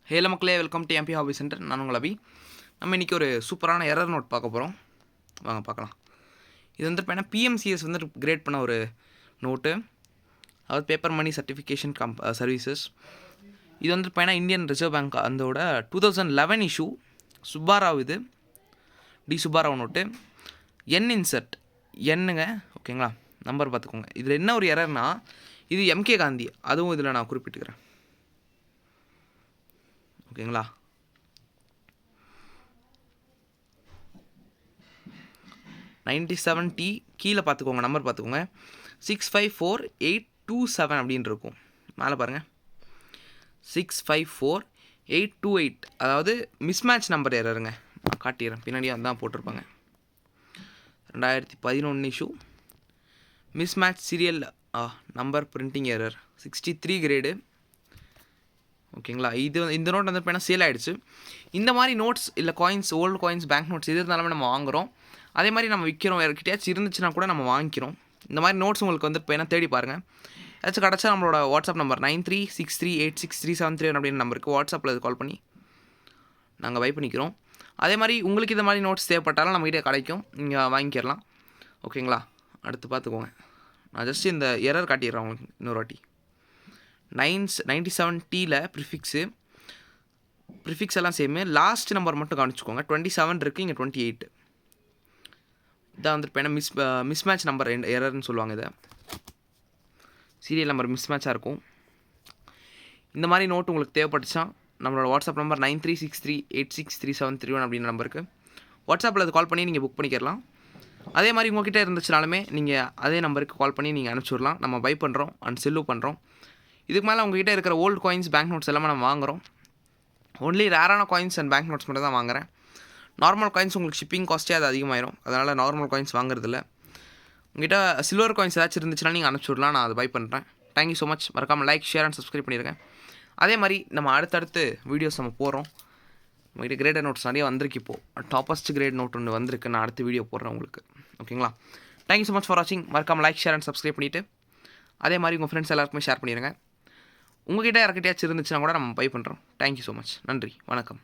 ஹேல மக்களே, welcome to MP hobby centre. நான் உங்கள் அபி. நம்ம இன்றைக்கி ஒரு சூப்பரான எரர் நோட் பார்க்க போகிறோம். வாங்க பார்க்கலாம். இது வந்து பார்த்தீங்கன்னா பிஎம்சிஎஸ் வந்து கிரேட் பண்ண ஒரு நோட்டு, அதாவது பேப்பர் மணி சர்டிஃபிகேஷன் சர்வீசஸ். இது வந்து பார்த்தீங்கன்னா இந்தியன் ரிசர்வ் பேங்க் அதோட 2011 இஷ்யூ. சுப்பாராவ், இது டி சுப்பாராவ் நோட்டு. என் இன்சர்ட் என்னங்க, ஓகேங்களா? நம்பர் பார்த்துக்கோங்க. இதில் என்ன ஒரு எரர்னா, இது எம்கே காந்தி, அதுவும் இதில் நான் குறிப்பிட்டுக்கிறேன், ஓகேங்களா? $97T கீழே பார்த்துக்கோங்க, நம்பர் பார்த்துக்கோங்க. 654827 அப்படின்னு இருக்கும். மேலே பாருங்கள், 654828, அதாவது மிஸ்மேட்ச் நம்பர் எரருங்க. நான் காட்டிடுறேன், பின்னாடியே அதான் போட்டிருப்பாங்க. 2011 issue, mismatch serial number printing error, 63 grade, ஓகேங்களா? இந்த நோட் வந்து இப்போ சேல் ஆகிடுச்சு. இந்த மாதிரி நோட்ஸ் இல்லை coins, old coins, bank notes எது இருந்தாலுமே நம்ம வாங்குகிறோம். அதே மாதிரி நம்ம விற்கிறோம். யார்கிட்டயாச்சும் இருந்துச்சுன்னா கூட நம்ம வாங்கிக்கிறோம். இந்த மாதிரி நோட்ஸ் உங்களுக்கு வந்து இப்போ என்ன தேடி பாருங்கள். ஏதாச்சும் கிடச்சா நம்மளோட வாட்ஸ்அப் நம்பர் 9363863731 அப்படின்னு நம்பருக்கு வாட்ஸ்அப்பில் இது கால் பண்ணி நாங்கள் பை பண்ணிக்கிறோம். அதே மாதிரி உங்களுக்கு இந்த மாதிரி நோட்ஸ் தேவைப்பட்டாலும் நம்மகிட்ட கிடைக்கும், நீங்கள் வாங்கிக்கிறலாம், ஓகேங்களா? அடுத்து பார்த்துக்கோங்க. நான் ஜஸ்ட் இந்த எரர் காட்டிடுறேன் உங்களுக்கு இன்னொரு வாட்டி. 97Tயில் ப்ரிஃபிக்ஸ் எல்லாம் சேமு, லாஸ்ட் நம்பர் மட்டும் கவனிச்சுக்கோங்க. 27 இருக்குது, இங்கே 28. இதான் வந்துட்டு இப்போ மிஸ்மேட்ச் நம்பர் எரர்னு சொல்லுவாங்க. இதை சீரியல் நம்பர் மிஸ்மேட்சாக இருக்கும். இந்த மாதிரி நோட்டு உங்களுக்கு தேவைப்பட்டுச்சா நம்மளோட வாட்ஸ்அப் நம்பர் 9363863731 அப்படின்னு நம்பருக்கு வாட்ஸ்அப்பில் அது கால் பண்ணி நீங்கள் புக் பண்ணிக்கிறலாம். அதே மாதிரி உங்கள்கிட்ட இருந்துச்சுனாலுமே நீங்கள் அதே நம்பருக்கு கால் பண்ணி நீங்கள் அனுப்பிச்சுடலாம். நம்ம பை பண்ணுறோம் அண்ட் செல்லு பண்ணுறோம். இதுக்கு மேலே உங்கள்கிட்ட இருக்கிற ஓல்டு காயின்ஸ், பேங்க் நோட்ஸ் எல்லாமே நம்ம வாங்குகிறோம். ஒன்லி ரேரான காயின்ஸ் அண்ட் பேங்க் நோட்ஸ் மட்டும் தான் வாங்குகிறேன். நார்மல் காயின்ஸ் உங்களுக்கு ஷிப்பிங் காஸ்ட்டே அது அதிகமாயிரும். அதனால் நார்மல் காயின்ஸ் வாங்குறதில்ல. உங்கள்கிட்ட சில்வர் காயின்ஸ் ஏதாச்சும் இருந்துச்சுன்னா நீங்கள் அனுப்பிச்சுடலாம், நான் அதை பை பண்ணுறேன். Thank you so much. மறக்காமல் லைக், ஷேர் அண்ட் சப்ஸ்கிரைப் பண்ணியிருக்கேன். அதே மாதிரி நம்ம அடுத்தடுத்து வீடியோஸ் நம்ம போகிறோம். நம்மகிட்ட கிரேடட் நோட்ஸ் நிறைய வந்திருக்கு. இப்போது டாப்பஸ்ட் கிரேட் நோட் ஒன்று வந்திருக்கு. நான் அடுத்த வீடியோ போடுறேன் உங்களுக்கு, ஓகேங்களா? தேங்க்யூ ஸோ மச் ஃபார் வாட்சிங். மறக்காமல் லைக், ஷேர் அண்ட் சப்ஸ்கிரைப் பண்ணிவிட்டு அதே மாதிரி உங்கள் ஃப்ரெண்ட்ஸ் எல்லாருக்குமே ஷேர் பண்ணிடுங்க. உங்கள்கிட்ட யார்கிட்டயாச்சும் இருந்துச்சுன்னா கூட நம்ம பை பண்ணுறோம். Thank you so much. நன்றி, வணக்கம்.